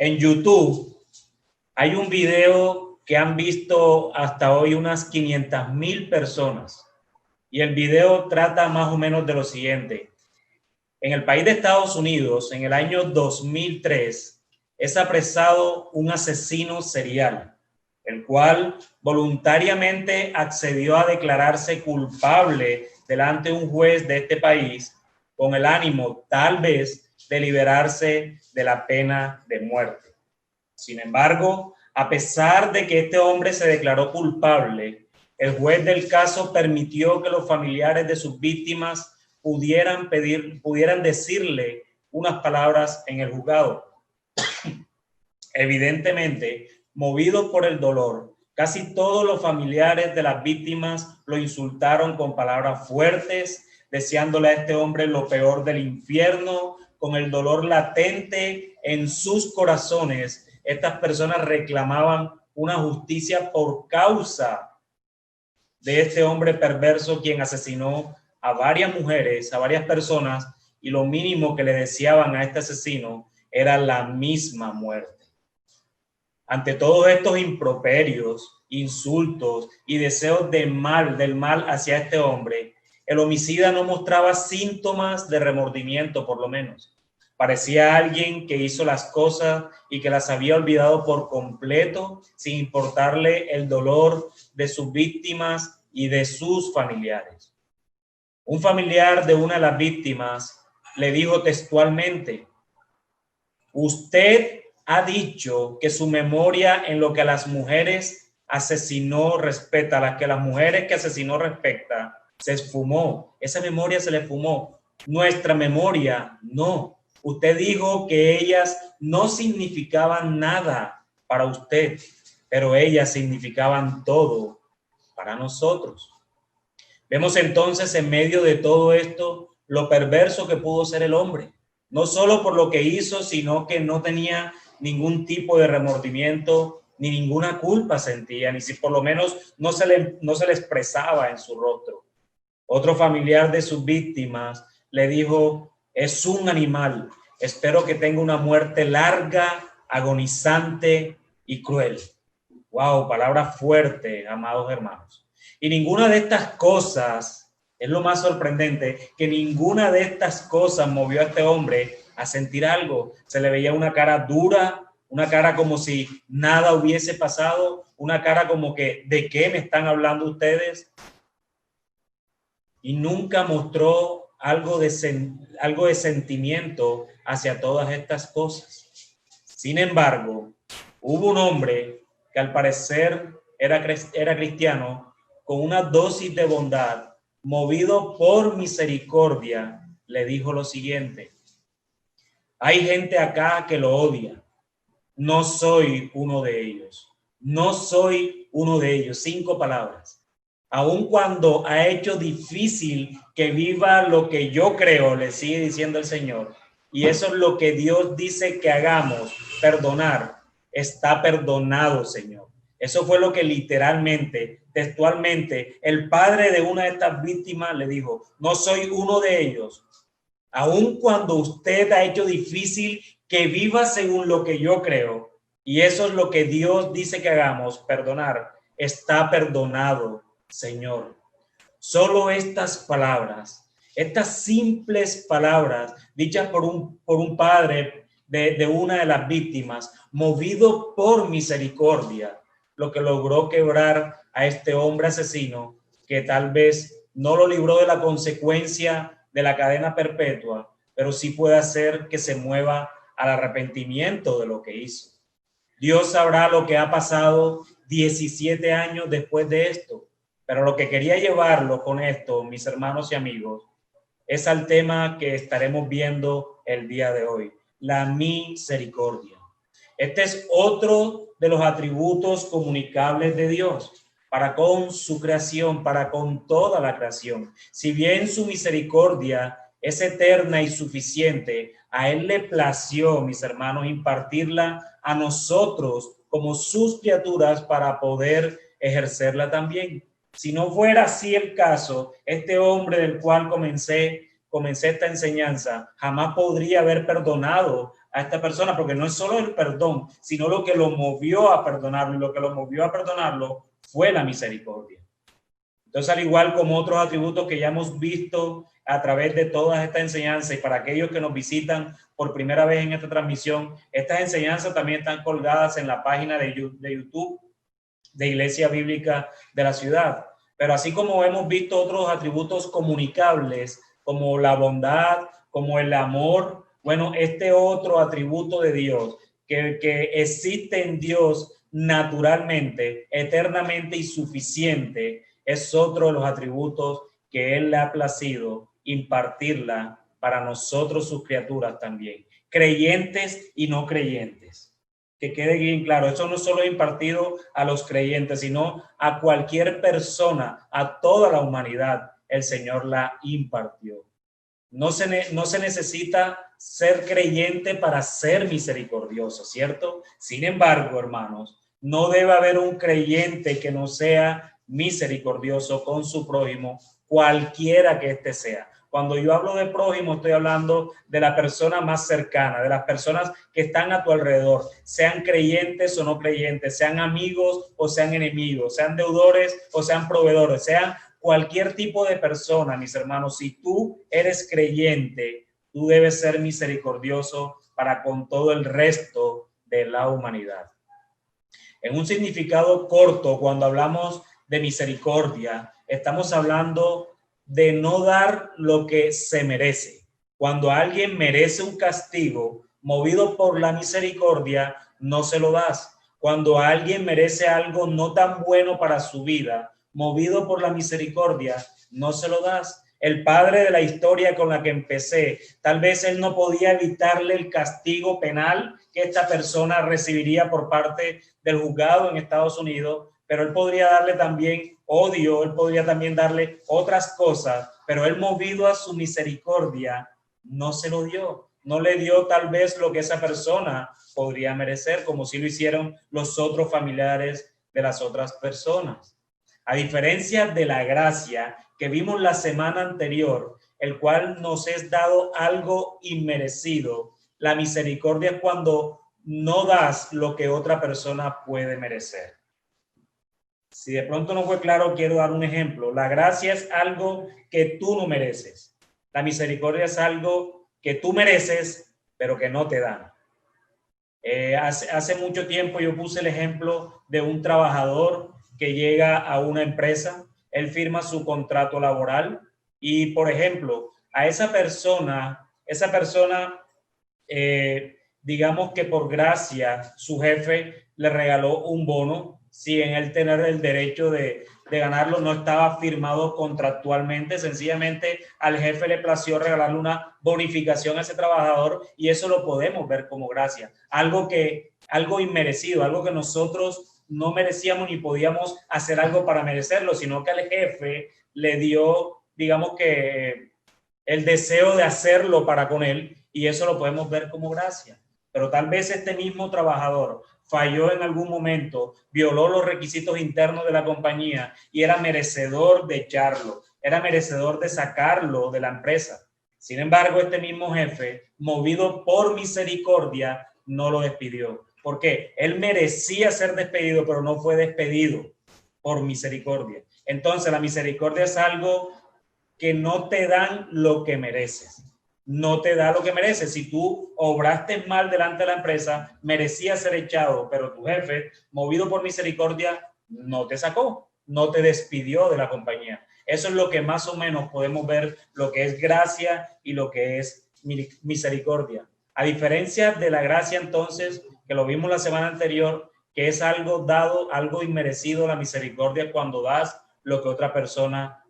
En YouTube hay un video que han visto hasta hoy unas 500,000 personas. Y el video trata más o menos de lo siguiente. En el país de Estados Unidos, en el año 2003, es apresado un asesino serial, el cual voluntariamente accedió a declararse culpable delante de un juez de este país con el ánimo, tal vez, de liberarse de la pena de muerte. Sin embargo, a pesar de que este hombre se declaró culpable, el juez del caso permitió que los familiares de sus víctimas pudieran decirle unas palabras en el juzgado. Evidentemente, movidos por el dolor, casi todos los familiares de las víctimas lo insultaron con palabras fuertes, deseándole a este hombre lo peor del infierno. Con el dolor latente en sus corazones, estas personas reclamaban una justicia por causa de este hombre perverso, quien asesinó a varias mujeres, a varias personas, y lo mínimo que le deseaban a este asesino era la misma muerte. Ante todos estos improperios, insultos y deseos del mal hacia este hombre, el homicida no mostraba síntomas de remordimiento, por lo menos. Parecía alguien que hizo las cosas y que las había olvidado por completo, sin importarle el dolor de sus víctimas y de sus familiares. Un familiar de una de las víctimas le dijo textualmente: usted ha dicho que su memoria en lo que a las mujeres asesinó respecta, a las que las mujeres que asesinó respecta, se esfumó. Esa memoria se le esfumó. Nuestra memoria no. Usted dijo que ellas no significaban nada para usted, pero ellas significaban todo para nosotros. Vemos entonces en medio de todo esto lo perverso que pudo ser el hombre, no solo por lo que hizo, sino que no tenía ningún tipo de remordimiento, ni ninguna culpa sentía, ni si por lo menos no se le expresaba en su rostro. Otro familiar de sus víctimas le dijo: es un animal, espero que tenga una muerte larga, agonizante y cruel. Wow, palabra fuerte, amados hermanos. Y ninguna de estas cosas, es lo más sorprendente, que ninguna de estas cosas movió a este hombre a sentir algo. Se le veía una cara dura, una cara como si nada hubiese pasado, una cara como que, ¿de qué me están hablando ustedes? Y nunca mostró algo de sentimiento hacia todas estas cosas. Sin embargo, hubo un hombre que al parecer era cristiano, con una dosis de bondad, movido por misericordia, le dijo lo siguiente: hay gente acá que lo odia. No soy uno de ellos. No soy uno de ellos. 5 palabras. Aun cuando ha hecho difícil que viva lo que yo creo, le sigue diciendo el Señor. Y eso es lo que Dios dice que hagamos, perdonar. Está perdonado, Señor. Eso fue lo que literalmente, textualmente, el padre de una de estas víctimas le dijo: no soy uno de ellos. Aun cuando usted ha hecho difícil que viva según lo que yo creo, y eso es lo que Dios dice que hagamos, perdonar, está perdonado, Señor. Solo estas palabras, estas simples palabras dichas por un padre de una de las víctimas, movido por misericordia, lo que logró quebrar a este hombre asesino, que tal vez no lo libró de la consecuencia de la cadena perpetua, pero sí puede hacer que se mueva al arrepentimiento de lo que hizo. Dios sabrá lo que ha pasado 17 años después de esto, pero lo que quería llevarlo con esto, mis hermanos y amigos, es al tema que estaremos viendo el día de hoy: la misericordia. Este es otro de los atributos comunicables de Dios para con su creación, para con toda la creación. Si bien su misericordia es eterna y suficiente, a Él le plació, mis hermanos, impartirla a nosotros como sus criaturas para poder ejercerla también. Si no fuera así el caso, este hombre del cual comencé comencé esta enseñanza, jamás podría haber perdonado a esta persona, porque no es solo el perdón, sino lo que lo movió a perdonarlo, y lo que lo movió a perdonarlo fue la misericordia. Entonces, al igual como otros atributos que ya hemos visto a través de todas estas enseñanzas, y para aquellos que nos visitan por primera vez en esta transmisión, estas enseñanzas también están colgadas en la página de YouTube de Iglesia Bíblica de la Ciudad. Pero así como hemos visto otros atributos comunicables, como la bondad, como el amor, bueno, este otro atributo de Dios que existe en Dios naturalmente, eternamente y suficiente, es otro de los atributos que Él le ha placido impartirla para nosotros, sus criaturas también, creyentes y no creyentes. Que quede bien claro, eso no solo es impartido a los creyentes, sino a cualquier persona, a toda la humanidad, el Señor la impartió. No se necesita ser creyente para ser misericordioso, ¿cierto? Sin embargo, hermanos, no debe haber un creyente que no sea misericordioso con su prójimo, cualquiera que éste sea. Cuando yo hablo de prójimo, estoy hablando de la persona más cercana, de las personas que están a tu alrededor, sean creyentes o no creyentes, sean amigos o sean enemigos, sean deudores o sean proveedores, sean cualquier tipo de persona, mis hermanos. Si tú eres creyente, tú debes ser misericordioso para con todo el resto de la humanidad. En un significado corto, cuando hablamos de misericordia, estamos hablando de no dar lo que se merece. Cuando alguien merece un castigo, movido por la misericordia, no se lo das. Cuando alguien merece algo no tan bueno para su vida, movido por la misericordia, no se lo das. El padre de la historia con la que empecé, tal vez él no podía evitarle el castigo penal que esta persona recibiría por parte del juzgado en Estados Unidos, pero él podría darle también odio, él podría también darle otras cosas, pero él, movido a su misericordia, no se lo dio. No le dio tal vez lo que esa persona podría merecer, como si lo hicieron los otros familiares de las otras personas. A diferencia de la gracia que vimos la semana anterior, el cual nos es dado algo inmerecido, la misericordia es cuando no das lo que otra persona puede merecer. Si de pronto no fue claro, quiero dar un ejemplo. La gracia es algo que tú no mereces. La misericordia es algo que tú mereces, pero que no te dan. Hace mucho tiempo yo puse el ejemplo de un trabajador que llega a una empresa, él firma su contrato laboral y, por ejemplo, a esa persona, digamos que por gracia su jefe le regaló un bono, sin él tener el derecho de ganarlo, no estaba firmado contractualmente, sencillamente al jefe le plació regalarle una bonificación a ese trabajador y eso lo podemos ver como gracia, algo inmerecido, algo que nosotros no merecíamos ni podíamos hacer algo para merecerlo, sino que al jefe le dio, digamos que el deseo de hacerlo para con él y eso lo podemos ver como gracia. Pero tal vez este mismo trabajador falló en algún momento, violó los requisitos internos de la compañía y era merecedor de echarlo, era merecedor de sacarlo de la empresa. Sin embargo, este mismo jefe, movido por misericordia, no lo despidió. ¿Por qué? Él merecía ser despedido, pero no fue despedido por misericordia. Entonces, la misericordia es algo que no te dan lo que mereces. No te da lo que mereces. Si tú obraste mal delante de la empresa, merecías ser echado, pero tu jefe, movido por misericordia, no te sacó, no te despidió de la compañía. Eso es lo que más o menos podemos ver, lo que es gracia y lo que es misericordia. A diferencia de la gracia, entonces, que lo vimos la semana anterior, que es algo dado, algo inmerecido, la misericordia cuando das lo que otra persona,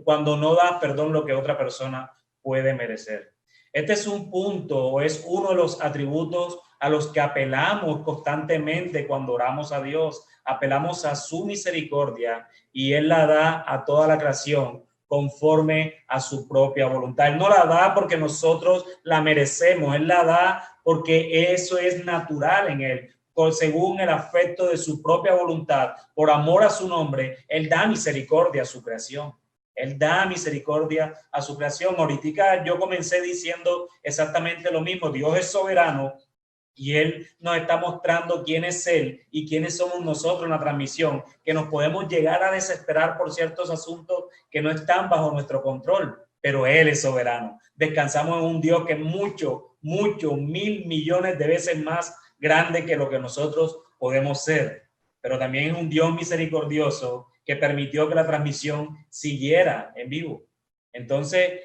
cuando no das, perdón, lo que otra persona puede merecer. Este es un punto o es uno de los atributos a los que apelamos constantemente cuando oramos a Dios. Apelamos a su misericordia y Él la da a toda la creación conforme a su propia voluntad. Él no la da porque nosotros la merecemos, Él la da porque eso es natural en Él. Según el afecto de su propia voluntad, por amor a su nombre, Él da misericordia a su creación. Él da misericordia a su creación. Ahorita yo comencé diciendo exactamente lo mismo. Dios es soberano y Él nos está mostrando quién es Él y quiénes somos nosotros en la transmisión, que nos podemos llegar a desesperar por ciertos asuntos que no están bajo nuestro control, pero Él es soberano. Descansamos en un Dios que es mucho, 1.000.000.000 de veces más grande que lo que nosotros podemos ser, pero también es un Dios misericordioso que permitió que la transmisión siguiera en vivo. Entonces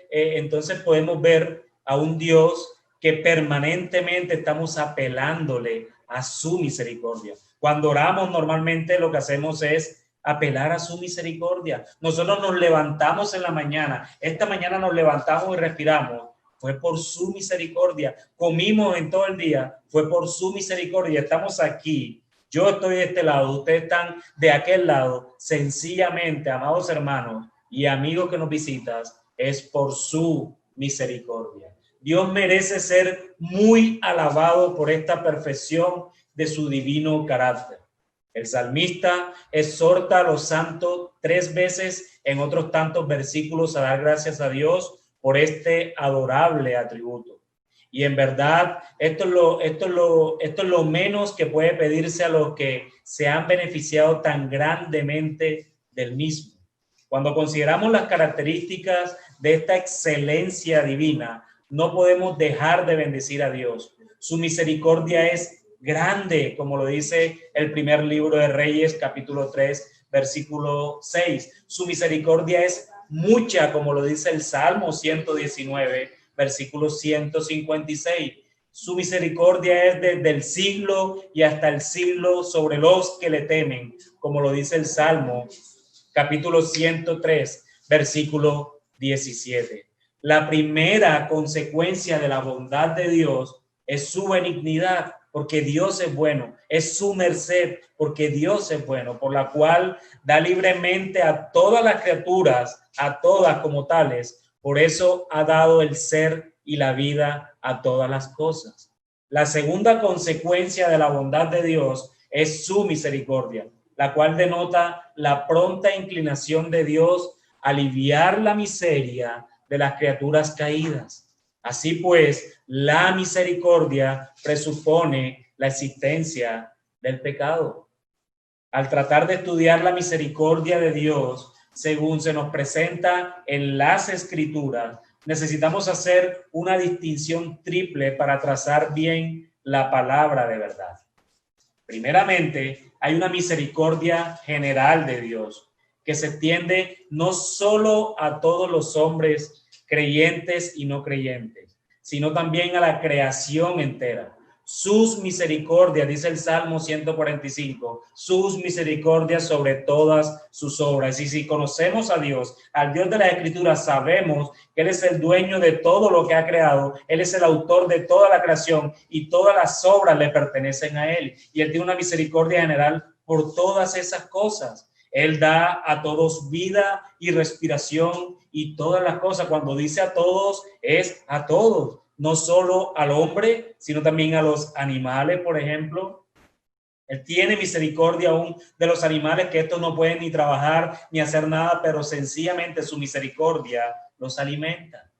podemos ver a un Dios que permanentemente estamos apelándole a su misericordia. Cuando oramos, normalmente lo que hacemos es apelar a su misericordia. Nosotros nos levantamos en la mañana. Esta mañana nos levantamos y respiramos. Fue por su misericordia. Comimos en todo el día. Fue por su misericordia. Estamos aquí. Yo estoy de este lado. Ustedes están de aquel lado. Sencillamente, amados hermanos y amigos que nos visitas, es por su misericordia. Dios merece ser muy alabado por esta perfección de su divino carácter. El salmista exhorta a los santos 3 veces en otros tantos versículos a dar gracias a Dios por este adorable atributo. Y en verdad, esto es lo menos que puede pedirse a los que se han beneficiado tan grandemente del mismo. Cuando consideramos las características de esta excelencia divina, no podemos dejar de bendecir a Dios. Su misericordia es grande, como lo dice el primer libro de Reyes, capítulo 3, versículo 6. Su misericordia es mucha, como lo dice el Salmo 119, versículo 156. Su misericordia es desde el siglo y hasta el siglo sobre los que le temen, como lo dice el Salmo, capítulo 103, versículo 17. La primera consecuencia de la bondad de Dios es su benignidad, porque Dios es bueno, es su merced, porque Dios es bueno, por la cual da libremente a todas las criaturas, a todas como tales. Por eso ha dado el ser y la vida a todas las cosas. La segunda consecuencia de la bondad de Dios es su misericordia, la cual denota la pronta inclinación de Dios a aliviar la miseria de las criaturas caídas. Así pues, la misericordia presupone la existencia del pecado. Al tratar de estudiar la misericordia de Dios, según se nos presenta en las Escrituras, necesitamos hacer una distinción triple para trazar bien la palabra de verdad. Primeramente, hay una misericordia general de Dios que se extiende no solo a todos los hombres creyentes y no creyentes, sino también a la creación entera. Sus misericordias, dice el Salmo 145, sus misericordias sobre todas sus obras. Y si conocemos a Dios, al Dios de la Escritura, sabemos que Él es el dueño de todo lo que ha creado. Él es el autor de toda la creación y todas las obras le pertenecen a Él. Y Él tiene una misericordia general por todas esas cosas. Él da a todos vida y respiración y todas las cosas. Cuando dice a todos, es a todos. No solo al hombre, sino también a los animales, por ejemplo. Él tiene misericordia aún de los animales, que estos no pueden ni trabajar ni hacer nada, pero sencillamente su misericordia los alimenta.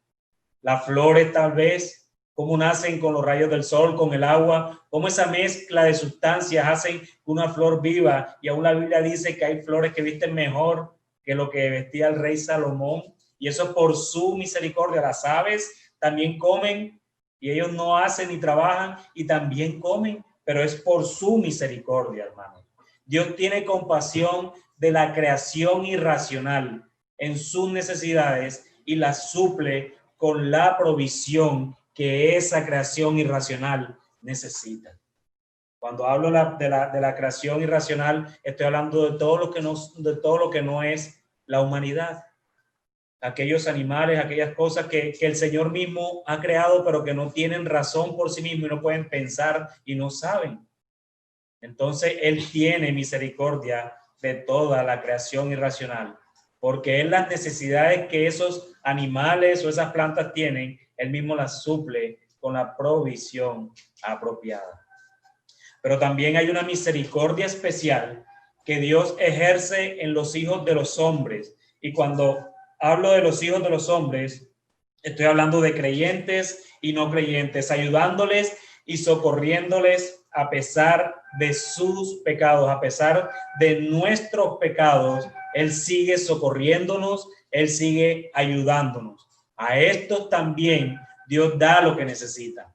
Las flores tal vez, cómo nacen con los rayos del sol, con el agua, cómo esa mezcla de sustancias hacen una flor viva. Y aún la Biblia dice que hay flores que visten mejor que lo que vestía el rey Salomón. Y eso es por su misericordia. Las aves también comen y ellos no hacen ni trabajan y también comen, pero es por su misericordia, hermano. Dios tiene compasión de la creación irracional en sus necesidades y las suple con la provisión que esa creación irracional necesita. Cuando hablo de la creación irracional, estoy hablando de todo lo que no es la humanidad. Aquellos animales, aquellas cosas que el Señor mismo ha creado, pero que no tienen razón por sí mismo y no pueden pensar y no saben. Entonces, Él tiene misericordia de toda la creación irracional, porque Él las necesidades que esos animales o esas plantas tienen, Él mismo las suple con la provisión apropiada. Pero también hay una misericordia especial que Dios ejerce en los hijos de los hombres. Y cuando hablo de los hijos de los hombres, estoy hablando de creyentes y no creyentes, ayudándoles y socorriéndoles a pesar de sus pecados, a pesar de nuestros pecados. Él sigue socorriéndonos, Él sigue ayudándonos. A estos también Dios da lo que necesita.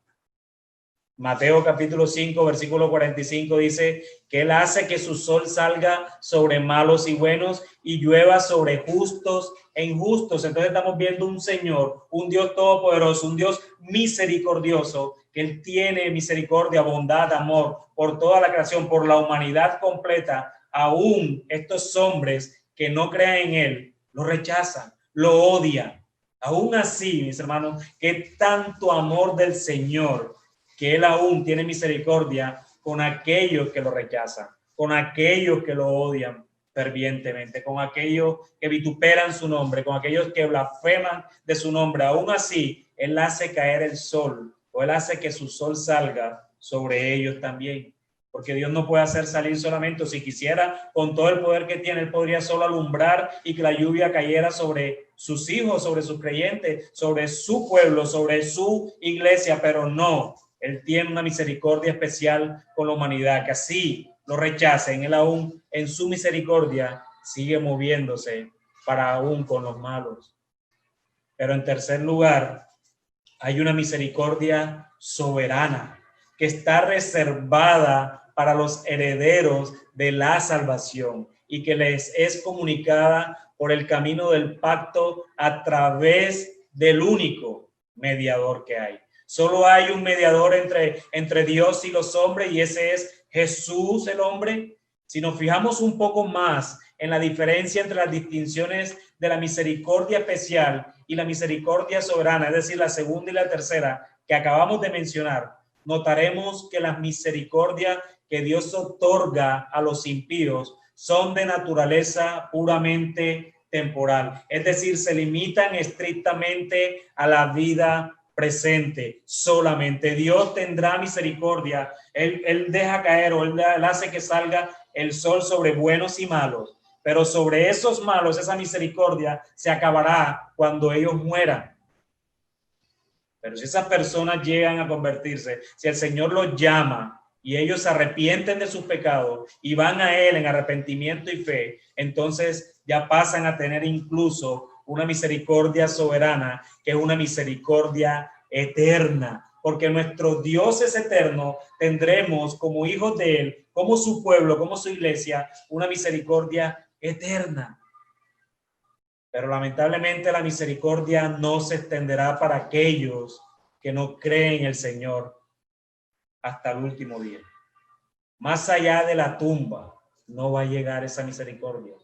Mateo capítulo 5, versículo 45 dice que Él hace que su sol salga sobre malos y buenos y llueva sobre justos e injustos. Entonces estamos viendo un Señor, un Dios todopoderoso, un Dios misericordioso, que Él tiene misericordia, bondad, amor por toda la creación, por la humanidad completa. Aún estos hombres que no creen en Él, lo rechazan, lo odian. Aún así, mis hermanos, que tanto amor del Señor, que Él aún tiene misericordia con aquellos que lo rechazan, con aquellos que lo odian fervientemente, con aquellos que vituperan su nombre, con aquellos que blasfeman de su nombre. Aún así, Él hace caer el sol, o Él hace que su sol salga sobre ellos también. Porque Dios no puede hacer salir solamente, o si quisiera, con todo el poder que tiene, Él podría solo alumbrar y que la lluvia cayera sobre sus hijos, sobre sus creyentes, sobre su pueblo, sobre su iglesia, pero no. Él tiene una misericordia especial con la humanidad, que así lo rechacen. Él aún en su misericordia sigue moviéndose para aún con los malos. Pero en tercer lugar, hay una misericordia soberana que está reservada para los herederos de la salvación y que les es comunicada por el camino del pacto a través del único mediador que hay. Solo hay un mediador entre Dios y los hombres, y ese es Jesús el hombre. Si nos fijamos un poco más en la diferencia entre las distinciones de la misericordia especial y la misericordia soberana, es decir, la segunda y la tercera que acabamos de mencionar, notaremos que las misericordias que Dios otorga a los impíos son de naturaleza puramente temporal, es decir, se limitan estrictamente a la vida presente solamente. Dios tendrá misericordia, él deja caer, o él hace que salga el sol sobre buenos y malos, pero sobre esos malos esa misericordia se acabará cuando ellos mueran. Pero si esas personas llegan a convertirse, si el Señor los llama y ellos se arrepienten de sus pecados y van a Él en arrepentimiento y fe, entonces ya pasan a tener incluso una misericordia soberana, que es una misericordia eterna, porque nuestro Dios es eterno. Tendremos como hijos de Él, como su pueblo, como su iglesia, una misericordia eterna. Pero lamentablemente la misericordia no se extenderá para aquellos que no creen en el Señor hasta el último día. Más allá de la tumba no va a llegar esa misericordia.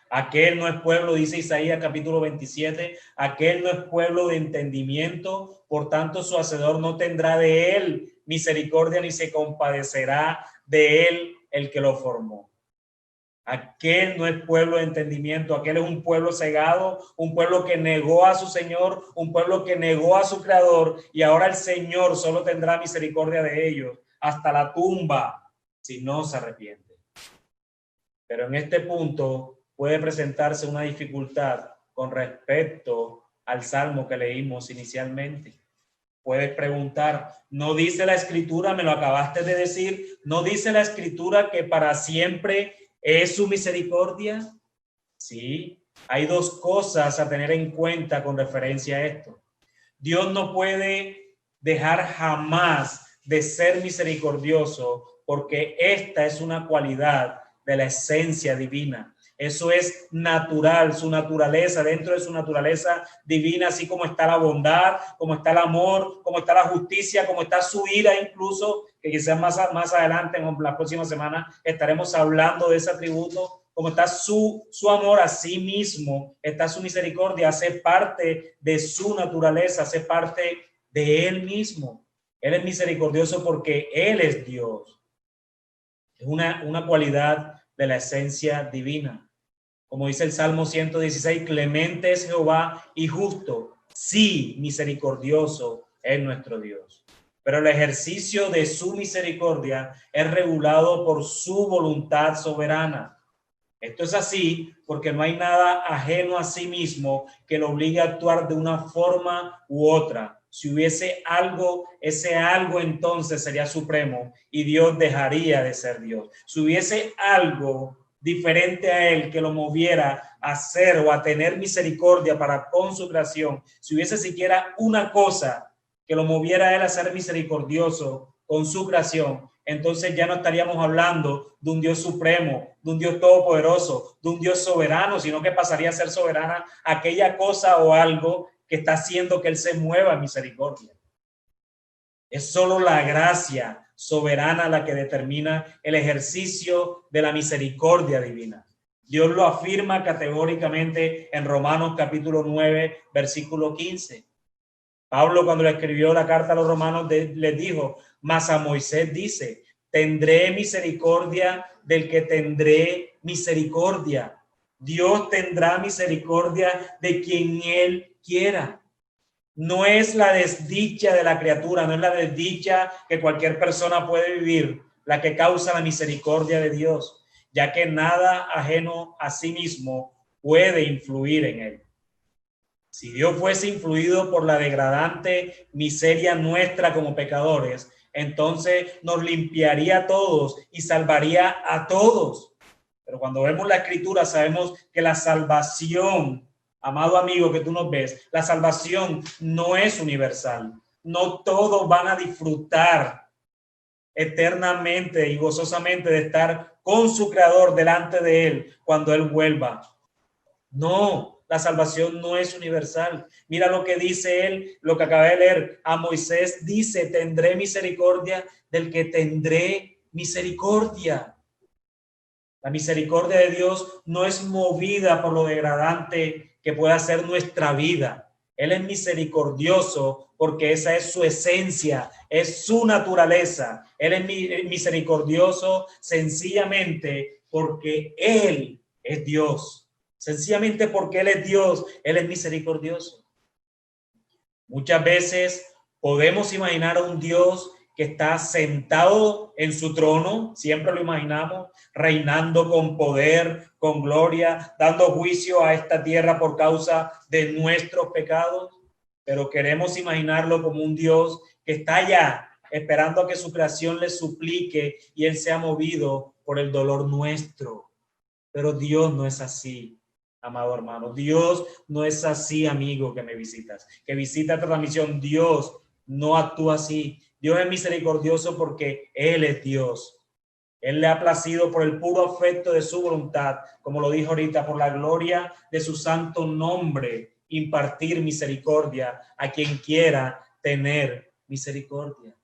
Aquel no es pueblo, dice Isaías capítulo 27, aquel no es pueblo de entendimiento, por tanto su hacedor no tendrá de él misericordia, ni se compadecerá de él el que lo formó. Aquel no es pueblo de entendimiento, aquel es un pueblo cegado, un pueblo que negó a su Señor, un pueblo que negó a su Creador, y ahora el Señor solo tendrá misericordia de ellos hasta la tumba si no se arrepienten. Pero en este punto puede presentarse una dificultad con respecto al salmo que leímos inicialmente. Puedes preguntar, ¿no dice la Escritura, me lo acabaste de decir, no dice la Escritura que para siempre es su misericordia? Sí, hay dos cosas a tener en cuenta con referencia a esto. Dios no puede dejar jamás de ser misericordioso, porque esta es una cualidad de la esencia divina. Eso es natural, su naturaleza, dentro de su naturaleza divina, así como está la bondad, como está el amor, como está la justicia, como está su ira incluso, que quizás más adelante, en la próxima semana, estaremos hablando de ese atributo, como está su amor a sí mismo, está su misericordia, hace parte de su naturaleza, hace parte de él mismo. Él es misericordioso porque él es Dios. Es una cualidad de la esencia divina. Como dice el Salmo 116, clemente es Jehová y justo. Sí, misericordioso es nuestro Dios. Pero el ejercicio de su misericordia es regulado por su voluntad soberana. Esto es así porque no hay nada ajeno a sí mismo que lo obligue a actuar de una forma u otra. Si hubiese algo, ese algo entonces sería supremo y Dios dejaría de ser Dios. Si hubiese algo diferente a él que lo moviera a hacer o a tener misericordia para con su creación, si hubiese siquiera una cosa que lo moviera a él a ser misericordioso con su creación, entonces ya no estaríamos hablando de un Dios supremo, de un Dios todopoderoso, de un Dios soberano, sino que pasaría a ser soberana aquella cosa o algo que está haciendo que él se mueva en misericordia. Es solo la gracia soberana la que determina el ejercicio de la misericordia divina. Dios lo afirma categóricamente en Romanos capítulo 9, versículo 15. Pablo, cuando le escribió la carta a los romanos, les dijo, mas a Moisés dice, tendré misericordia del que tendré misericordia. Dios tendrá misericordia de quien él quiera. No es la desdicha de la criatura, no es la desdicha que cualquier persona puede vivir la que causa la misericordia de Dios, ya que nada ajeno a sí mismo puede influir en él. Si Dios fuese influido por la degradante miseria nuestra como pecadores, entonces nos limpiaría a todos y salvaría a todos. Pero cuando vemos la escritura sabemos que la salvación, amado amigo que tú nos ves, la salvación no es universal. No todos van a disfrutar eternamente y gozosamente de estar con su creador delante de él cuando él vuelva. No, la salvación no es universal. Mira lo que dice él, lo que acabé de leer. A Moisés dice, tendré misericordia del que tendré misericordia. La misericordia de Dios no es movida por lo degradante que pueda ser nuestra vida. Él es misericordioso porque esa es su esencia, es su naturaleza. Él es misericordioso sencillamente porque Él es Dios. Sencillamente porque Él es Dios, Él es misericordioso. Muchas veces podemos imaginar a un Dios que está sentado en su trono, siempre lo imaginamos, reinando con poder, con gloria, dando juicio a esta tierra por causa de nuestros pecados, pero queremos imaginarlo como un Dios que está allá esperando a que su creación le suplique y Él sea movido por el dolor nuestro. Pero Dios no es así. Amado hermano, Dios no es así, amigo, que me visitas, que visita esta transmisión. Dios no actúa así. Dios es misericordioso porque Él es Dios. Él le ha placido por el puro afecto de su voluntad, como lo dijo ahorita, por la gloria de su santo nombre, impartir misericordia a quien quiera tener misericordia.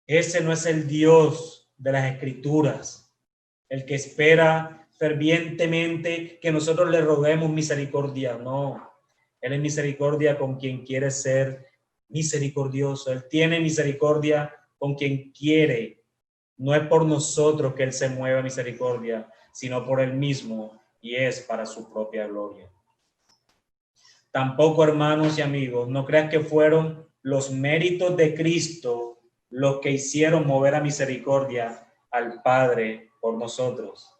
Ese no es el Dios de las Escrituras, el que espera fervientemente que nosotros le roguemos misericordia. No, Él es misericordia con quien quiere ser misericordioso. Él tiene misericordia con quien quiere. No es por nosotros que Él se mueve a misericordia, sino por Él mismo, y es para su propia gloria. Tampoco, hermanos y amigos, no crean que fueron los méritos de Cristo los que hicieron mover a misericordia al Padre por nosotros.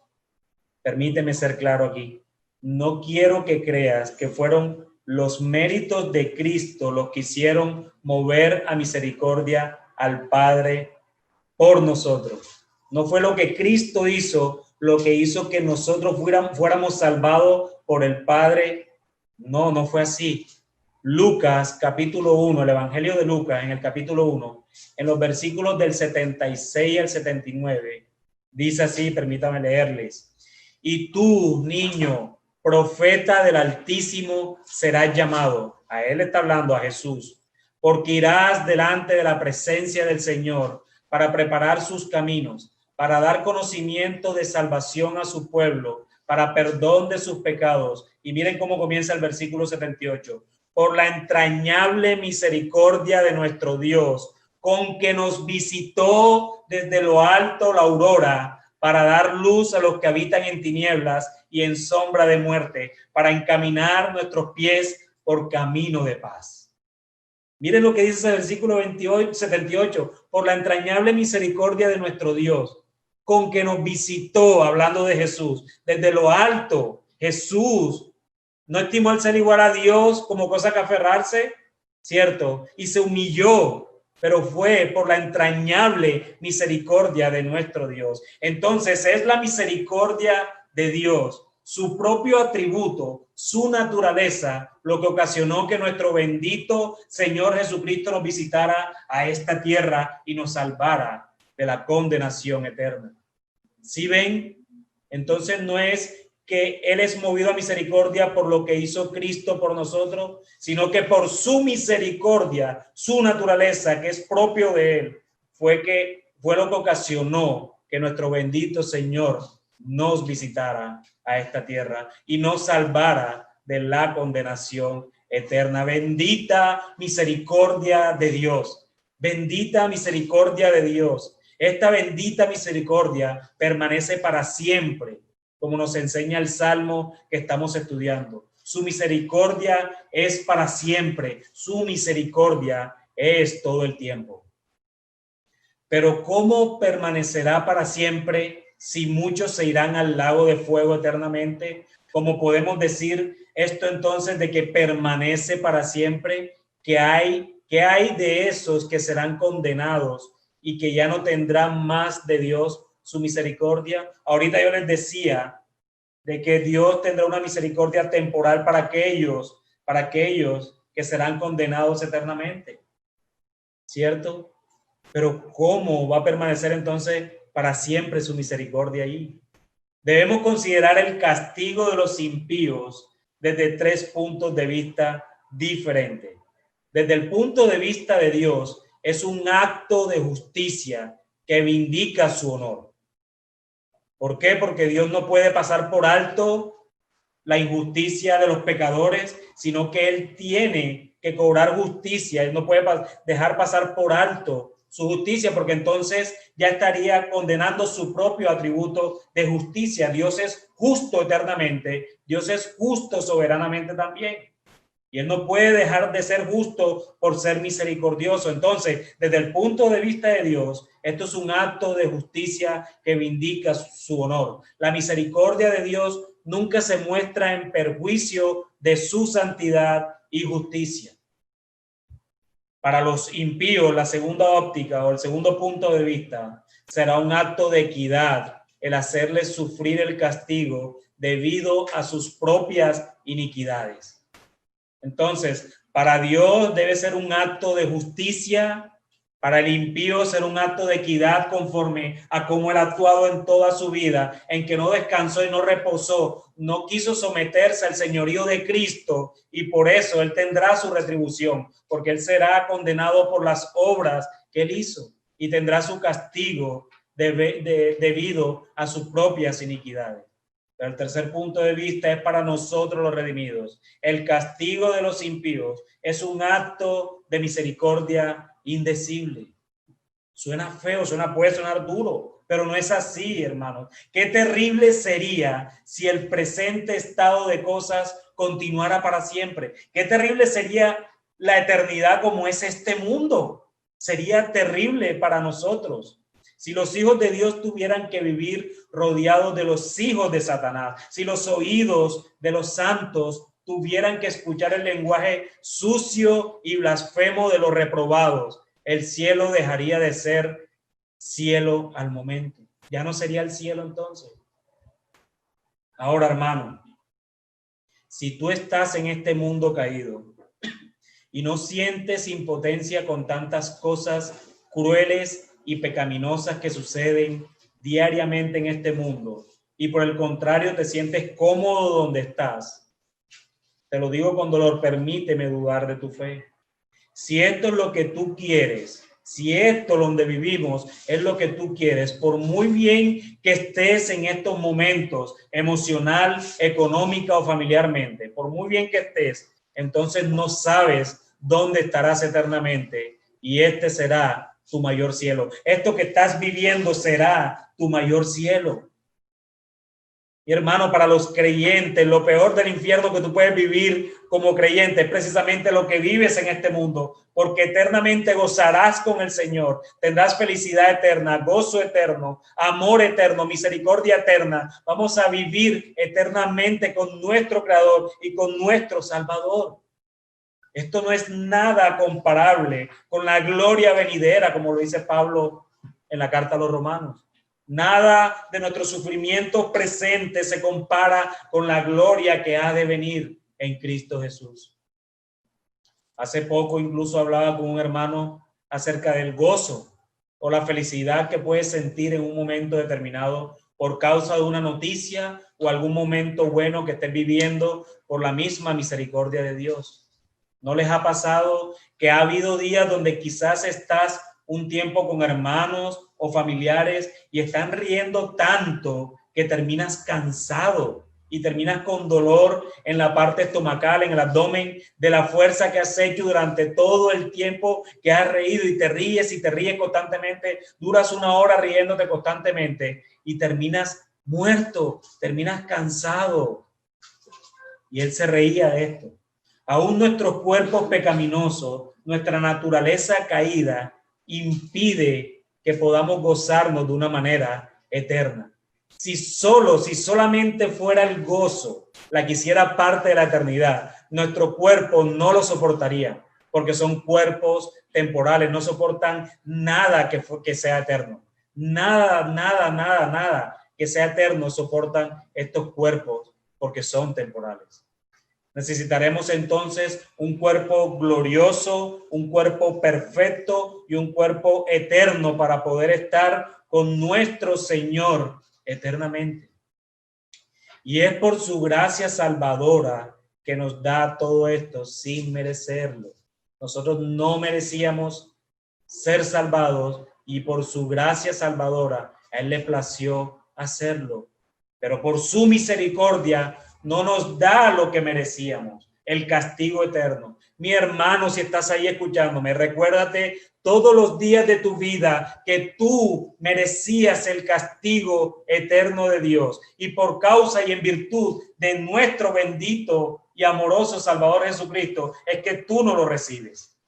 Permíteme ser claro aquí. No quiero que creas que fueron los méritos de Cristo los que hicieron mover a misericordia al Padre por nosotros. No fue lo que Cristo hizo lo que hizo que nosotros fuéramos salvados por el Padre. No, no fue así. Lucas capítulo 1, el Evangelio de Lucas en el capítulo 1, en los versículos del 76 al 79, dice así, permítame leerles. Y tú, niño, profeta del Altísimo, serás llamado. A él está hablando, a Jesús. Porque irás delante de la presencia del Señor para preparar sus caminos, para dar conocimiento de salvación a su pueblo, para perdón de sus pecados. Y miren cómo comienza el versículo 78. Por la entrañable misericordia de nuestro Dios, con que nos visitó desde lo alto la aurora, para dar luz a los que habitan en tinieblas y en sombra de muerte, para encaminar nuestros pies por camino de paz. Miren lo que dice el versículo 78, por la entrañable misericordia de nuestro Dios, con que nos visitó, hablando de Jesús, desde lo alto. Jesús no estimó el ser igual a Dios como cosa que aferrarse, ¿cierto? Y se humilló, pero fue por la entrañable misericordia de nuestro Dios. Entonces es la misericordia de Dios, su propio atributo, su naturaleza, lo que ocasionó que nuestro bendito Señor Jesucristo nos visitara a esta tierra y nos salvara de la condenación eterna. ¿Sí ven? Entonces no es que Él es movido a misericordia por lo que hizo Cristo por nosotros, sino que por su misericordia, su naturaleza, que es propio de Él, fue lo que ocasionó que nuestro bendito Señor nos visitara a esta tierra y nos salvara de la condenación eterna. Bendita misericordia de Dios. Bendita misericordia de Dios. Esta bendita misericordia permanece para siempre, como nos enseña el Salmo que estamos estudiando. Su misericordia es para siempre. Su misericordia es todo el tiempo. Pero ¿cómo permanecerá para siempre si muchos se irán al lago de fuego eternamente? ¿Cómo podemos decir esto entonces de que permanece para siempre? ¿Qué hay de esos que serán condenados y que ya no tendrán más de Dios su misericordia? Ahorita yo les decía de que Dios tendrá una misericordia temporal para aquellos que serán condenados eternamente, ¿cierto? Pero ¿cómo va a permanecer entonces para siempre su misericordia ahí? Debemos considerar el castigo de los impíos desde 3 puntos de vista diferentes. Desde el punto de vista de Dios, es un acto de justicia que vindica su honor. ¿Por qué? Porque Dios no puede pasar por alto la injusticia de los pecadores, sino que Él tiene que cobrar justicia. Él no puede dejar pasar por alto su justicia, porque entonces ya estaría condenando su propio atributo de justicia. Dios es justo eternamente, Dios es justo soberanamente también. Y Él no puede dejar de ser justo por ser misericordioso. Entonces, desde el punto de vista de Dios, esto es un acto de justicia que vindica su honor. La misericordia de Dios nunca se muestra en perjuicio de su santidad y justicia. Para los impíos, la segunda óptica o el segundo punto de vista será un acto de equidad el hacerles sufrir el castigo debido a sus propias iniquidades. Entonces, para Dios debe ser un acto de justicia, para el impío ser un acto de equidad conforme a cómo Él ha actuado en toda su vida, en que no descansó y no reposó, no quiso someterse al señorío de Cristo, y por eso Él tendrá su retribución, porque Él será condenado por las obras que Él hizo y tendrá su castigo debido a sus propias iniquidades. Pero el tercer punto de vista es para nosotros los redimidos. El castigo de los impíos es un acto de misericordia indecible. Suena feo, puede sonar duro, pero no es así, hermanos. Qué terrible sería si el presente estado de cosas continuara para siempre. Qué terrible sería la eternidad como es este mundo. Sería terrible para nosotros. Si los hijos de Dios tuvieran que vivir rodeados de los hijos de Satanás, si los oídos de los santos tuvieran que escuchar el lenguaje sucio y blasfemo de los reprobados, el cielo dejaría de ser cielo al momento. Ya no sería el cielo entonces. Ahora, hermano, si tú estás en este mundo caído y no sientes impotencia con tantas cosas crueles y pecaminosas que suceden diariamente en este mundo, y por el contrario te sientes cómodo donde estás, te lo digo con dolor, permíteme dudar de tu fe. Si esto es lo que tú quieres, si esto donde vivimos es lo que tú quieres, por muy bien que estés en estos momentos emocional, económica o familiarmente, por muy bien que estés, entonces no sabes dónde estarás eternamente, y este será tu mayor cielo. Esto que estás viviendo será tu mayor cielo. Mi hermano, para los creyentes, lo peor del infierno que tú puedes vivir como creyente es precisamente lo que vives en este mundo, porque eternamente gozarás con el Señor, tendrás felicidad eterna, gozo eterno, amor eterno, misericordia eterna. Vamos a vivir eternamente con nuestro Creador y con nuestro Salvador. Esto no es nada comparable con la gloria venidera, como lo dice Pablo en la carta a los Romanos. Nada de nuestros sufrimientos presentes se compara con la gloria que ha de venir en Cristo Jesús. Hace poco incluso hablaba con un hermano acerca del gozo o la felicidad que puedes sentir en un momento determinado por causa de una noticia o algún momento bueno que estés viviendo por la misma misericordia de Dios. ¿No les ha pasado que ha habido días donde quizás estás un tiempo con hermanos o familiares y están riendo tanto que terminas cansado y terminas con dolor en la parte estomacal, en el abdomen, de la fuerza que has hecho durante todo el tiempo que has reído, y te ríes constantemente, duras una hora riéndote constantemente y terminas muerto, terminas cansado? Y él se reía de esto. Aún nuestros cuerpos pecaminosos, nuestra naturaleza caída, impide que podamos gozarnos de una manera eterna. Si solamente fuera el gozo la que hiciera parte de la eternidad, nuestro cuerpo no lo soportaría, porque son cuerpos temporales, no soportan nada que sea eterno. Nada que sea eterno soportan estos cuerpos, porque son temporales. Necesitaremos entonces un cuerpo glorioso, un cuerpo perfecto y un cuerpo eterno para poder estar con nuestro Señor eternamente. Y es por su gracia salvadora que nos da todo esto sin merecerlo. Nosotros no merecíamos ser salvados y por su gracia salvadora a Él le plació hacerlo. Pero por su misericordia no nos da lo que merecíamos, el castigo eterno. Mi hermano, si estás ahí escuchándome, recuérdate todos los días de tu vida que tú merecías el castigo eterno de Dios, y por causa y en virtud de nuestro bendito y amoroso Salvador Jesucristo es que tú no lo recibes.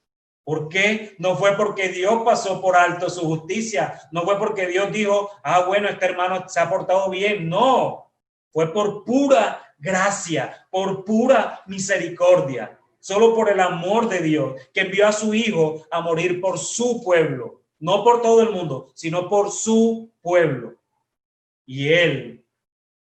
¿Por qué? No fue porque Dios pasó por alto su justicia, no fue porque Dios dijo, bueno, este hermano se ha portado bien. No, fue por pura gracia, por pura misericordia, solo por el amor de Dios, que envió a su Hijo a morir por su pueblo, no por todo el mundo, sino por su pueblo. Y Él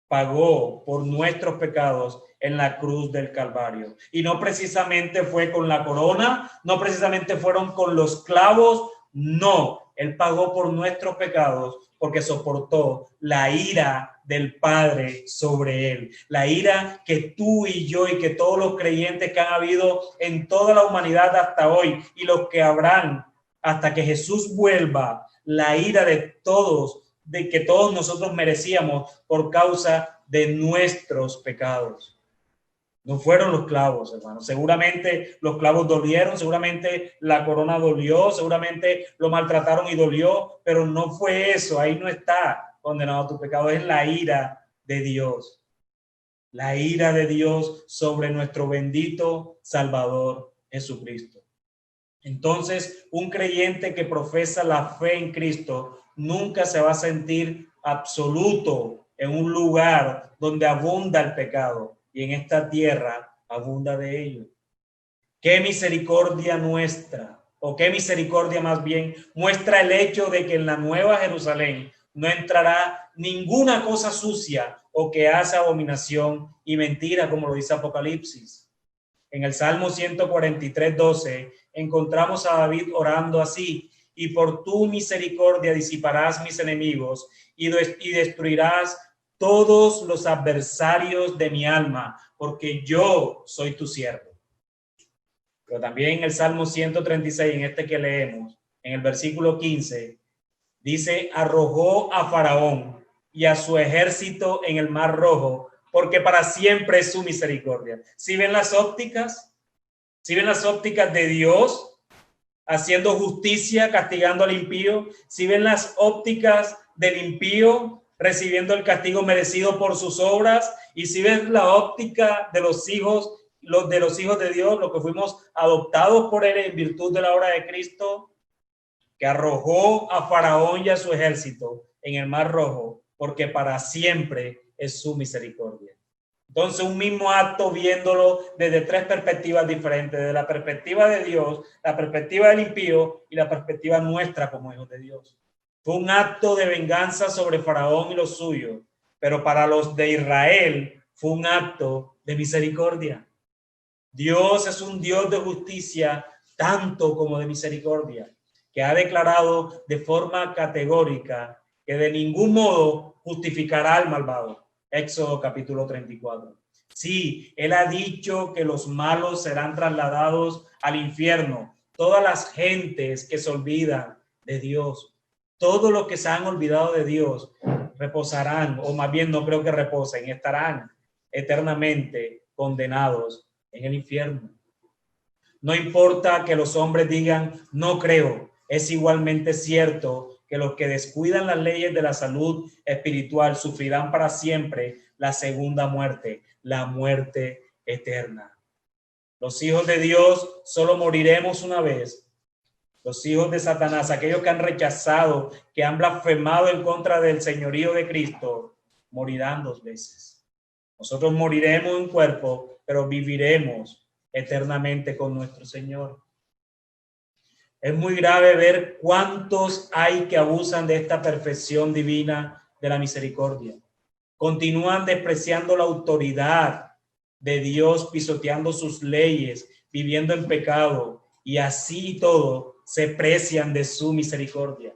pagó por nuestros pecados en la cruz del Calvario. Y no precisamente fue con la corona, no precisamente fueron con los clavos, no. Él pagó por nuestros pecados porque soportó la ira del Padre sobre él. La ira que tú y yo y que todos los creyentes que han habido en toda la humanidad hasta hoy y los que habrán hasta que Jesús vuelva, la ira de todos, de que todos nosotros merecíamos por causa de nuestros pecados. No fueron los clavos, hermano. Seguramente los clavos dolieron, seguramente la corona dolió, seguramente lo maltrataron y dolió, pero no fue eso. Ahí no está condenado tu pecado, es la ira de Dios. La ira de Dios sobre nuestro bendito Salvador Jesucristo. Entonces, un creyente que profesa la fe en Cristo nunca se va a sentir absoluto en un lugar donde abunda el pecado. Y en esta tierra abunda de ello. Qué misericordia nuestra, o qué misericordia más bien, muestra el hecho de que en la Nueva Jerusalén no entrará ninguna cosa sucia o que hace abominación y mentira, como lo dice Apocalipsis. En el Salmo 143:12 encontramos a David orando así: y por tu misericordia disiparás mis enemigos y destruirás todos los adversarios de mi alma, porque yo soy tu siervo. Pero también en el Salmo 136, en este que leemos, en el versículo 15, dice: arrojó a Faraón y a su ejército en el mar Rojo, porque para siempre es su misericordia. ¿Sí ven las ópticas? ¿Sí ven las ópticas de Dios haciendo justicia, castigando al impío? ¿Sí ven las ópticas del impío recibiendo el castigo merecido por sus obras. Y si ves la óptica de los hijos de Dios, los que fuimos adoptados por él en virtud de la obra de Cristo, que arrojó a Faraón y a su ejército en el Mar Rojo, porque para siempre es su misericordia. Entonces, un mismo acto viéndolo desde tres perspectivas diferentes, desde la perspectiva de Dios, la perspectiva del impío y la perspectiva nuestra como hijos de Dios. Fue un acto de venganza sobre Faraón y los suyos, pero para los de Israel fue un acto de misericordia. Dios es un Dios de justicia tanto como de misericordia, que ha declarado de forma categórica que de ningún modo justificará al malvado. Éxodo capítulo 34. Sí, él ha dicho que los malos serán trasladados al infierno. Todas las gentes que se olvidan de Dios, todos los que se han olvidado de Dios, reposarán, o más bien no creo que reposen, estarán eternamente condenados en el infierno. No importa que los hombres digan, no creo, es igualmente cierto que los que descuidan las leyes de la salud espiritual sufrirán para siempre la segunda muerte, la muerte eterna. Los hijos de Dios solo moriremos una vez. Los hijos de Satanás, aquellos que han rechazado, que han blasfemado en contra del señorío de Cristo, morirán 2 veces. Nosotros moriremos en cuerpo, pero viviremos eternamente con nuestro Señor. Es muy grave ver cuántos hay que abusan de esta perfección divina de la misericordia. Continúan despreciando la autoridad de Dios, pisoteando sus leyes, viviendo en pecado, y así y todo se precian de su misericordia.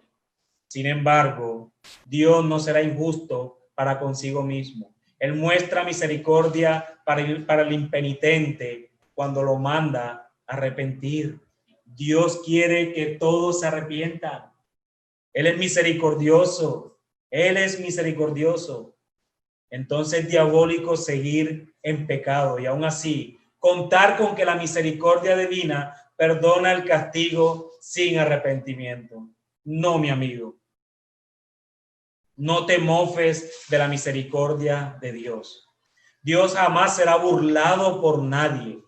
Sin embargo, Dios no será injusto para consigo mismo. Él muestra misericordia para el impenitente cuando lo manda a arrepentir. Dios quiere que todos se arrepientan. Él es misericordioso. Él es misericordioso. Entonces es diabólico seguir en pecado y aún así contar con que la misericordia divina perdona el castigo sin arrepentimiento. No, mi amigo. No te mofes de la misericordia de Dios. Dios jamás será burlado por nadie.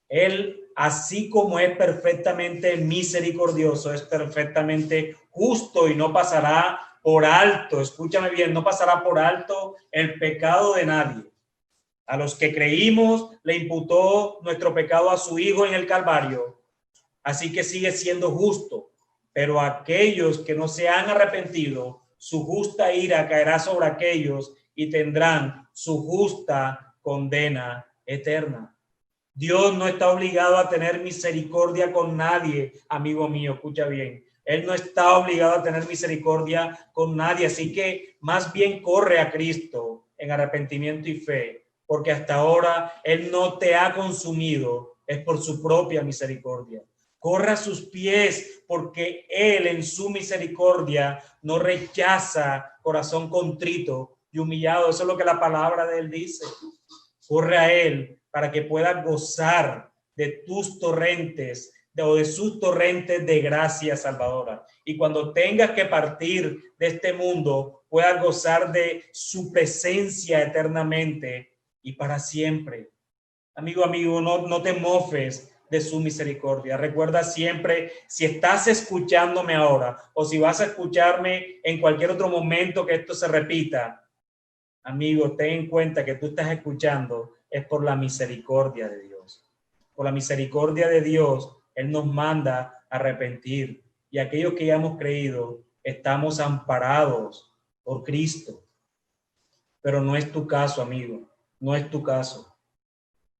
Él, así como es perfectamente misericordioso, es perfectamente justo y no pasará por alto, escúchame bien, no pasará por alto el pecado de nadie. A los que creímos le imputó nuestro pecado a su Hijo en el Calvario, así que sigue siendo justo, pero aquellos que no se han arrepentido, su justa ira caerá sobre aquellos y tendrán su justa condena eterna. Dios no está obligado a tener misericordia con nadie, amigo mío, escucha bien. Él no está obligado a tener misericordia con nadie, así que más bien corre a Cristo en arrepentimiento y fe, porque hasta ahora Él no te ha consumido, es por su propia misericordia. Corre a sus pies, porque Él en su misericordia no rechaza corazón contrito y humillado. Eso es lo que la palabra de Él dice. Corre a Él para que puedas gozar de tus torrentes o de sus torrentes de gracia salvadora. Y cuando tengas que partir de este mundo, puedas gozar de su presencia eternamente y para siempre. Amigo, no te mofes de su misericordia. Recuerda siempre, si estás escuchándome ahora o si vas a escucharme en cualquier otro momento que esto se repita, amigo, ten en cuenta que tú estás escuchando es por la misericordia de Dios. Por la misericordia de Dios, Él nos manda a arrepentir. Y aquellos que ya hemos creído, estamos amparados por Cristo. Pero no es tu caso, amigo. No es tu caso.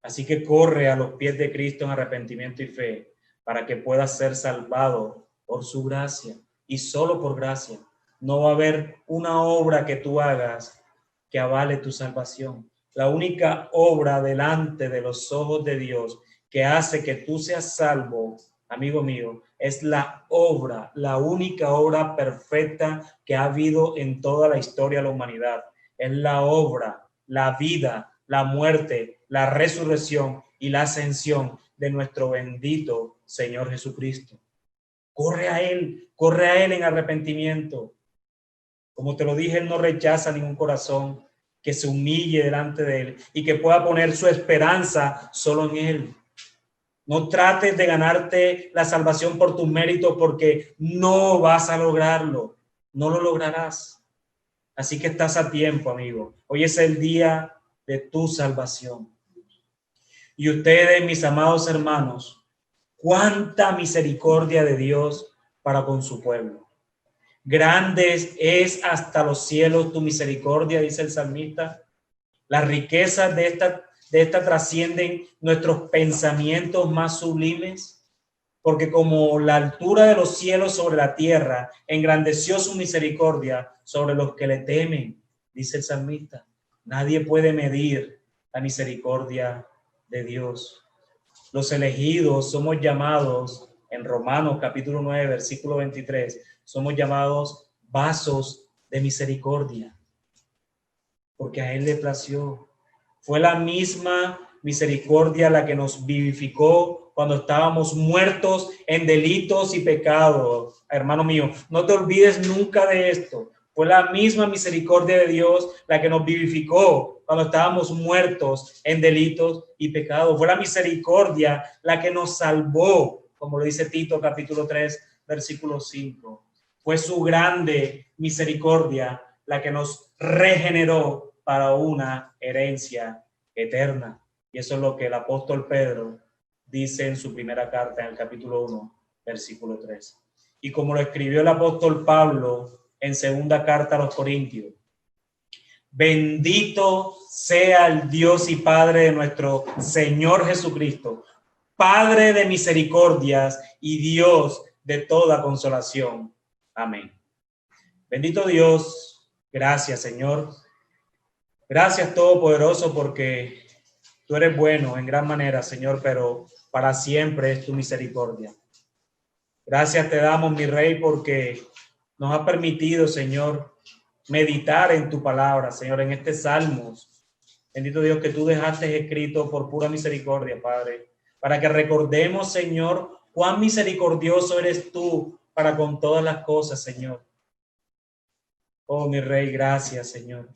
Así que corre a los pies de Cristo en arrepentimiento y fe para que puedas ser salvado por su gracia y solo por gracia. No va a haber una obra que tú hagas que avale tu salvación. La única obra delante de los ojos de Dios que hace que tú seas salvo, amigo mío, es la obra, la única obra perfecta que ha habido en toda la historia de la humanidad. Es la obra, la vida, la muerte, la resurrección y la ascensión de nuestro bendito Señor Jesucristo. Corre a Él en arrepentimiento. Como te lo dije, Él no rechaza ningún corazón que se humille delante de Él y que pueda poner su esperanza solo en Él. No trates de ganarte la salvación por tus méritos, porque no vas a lograrlo. No lo lograrás. Así que estás a tiempo, amigo. Hoy es el día de tu salvación. Y ustedes, mis amados hermanos, cuánta misericordia de Dios para con su pueblo. Grandes es hasta los cielos tu misericordia, dice el salmista. Las riquezas de esta trascienden nuestros pensamientos más sublimes, porque como la altura de los cielos sobre la tierra, engrandeció su misericordia sobre los que le temen, dice el salmista. Nadie puede medir la misericordia de Dios. Los elegidos somos llamados, en Romanos capítulo 9, versículo 23, somos llamados vasos de misericordia, porque a Él le plació. Fue la misma misericordia la que nos vivificó cuando estábamos muertos en delitos y pecados. Hermano mío, no te olvides nunca de esto. Fue la misma misericordia de Dios la que nos vivificó cuando estábamos muertos en delitos y pecados. Fue la misericordia la que nos salvó, como lo dice Tito capítulo 3, versículo 5. Fue su grande misericordia la que nos regeneró para una herencia eterna. Y eso es lo que el apóstol Pedro dice en su primera carta, en el capítulo 1, versículo 3. Y como lo escribió el apóstol Pablo en segunda carta a los Corintios: bendito sea el Dios y Padre de nuestro Señor Jesucristo, Padre de misericordias y Dios de toda consolación. Amén. Bendito Dios, gracias, Señor. Gracias, Todopoderoso, porque tú eres bueno en gran manera, Señor, pero para siempre es tu misericordia. Gracias te damos, mi Rey, porque nos ha permitido, Señor, meditar en tu palabra, Señor, en este Salmos. Bendito Dios, que tú dejaste escrito por pura misericordia, Padre, para que recordemos, Señor, cuán misericordioso eres tú para con todas las cosas, Señor. Oh, mi Rey, gracias, Señor.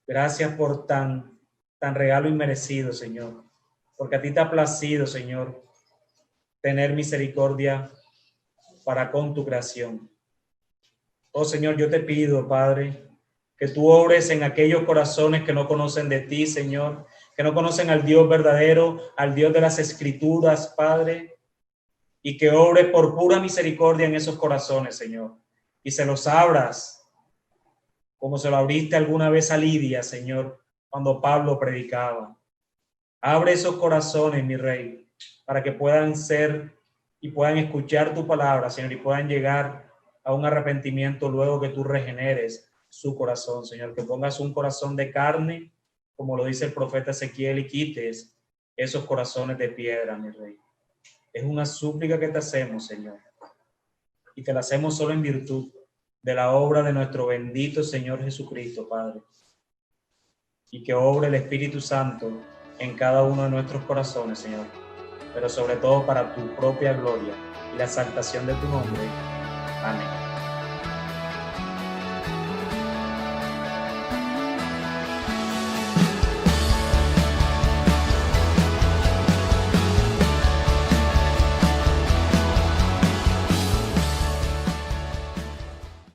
Gracias por tan regalo inmerecido, Señor, porque a ti te ha placido, Señor, tener misericordia para con tu creación. Oh, Señor, yo te pido, Padre, que tú obres en aquellos corazones que no conocen de ti, Señor, que no conocen al Dios verdadero, al Dios de las Escrituras, Padre, y que obres por pura misericordia en esos corazones, Señor, y se los abras como se lo abriste alguna vez a Lidia, Señor, cuando Pablo predicaba. Abre esos corazones, mi Rey, para que puedan ser y puedan escuchar tu palabra, Señor, y puedan llegar a un arrepentimiento luego que tú regeneres su corazón, Señor, que pongas un corazón de carne, como lo dice el profeta Ezequiel, y quites esos corazones de piedra, mi Rey. Es una súplica que te hacemos, Señor, y te la hacemos solo en virtud de la obra de nuestro bendito Señor Jesucristo, Padre, y que obre el Espíritu Santo en cada uno de nuestros corazones, Señor, pero sobre todo para tu propia gloria y la exaltación de tu nombre. Amén.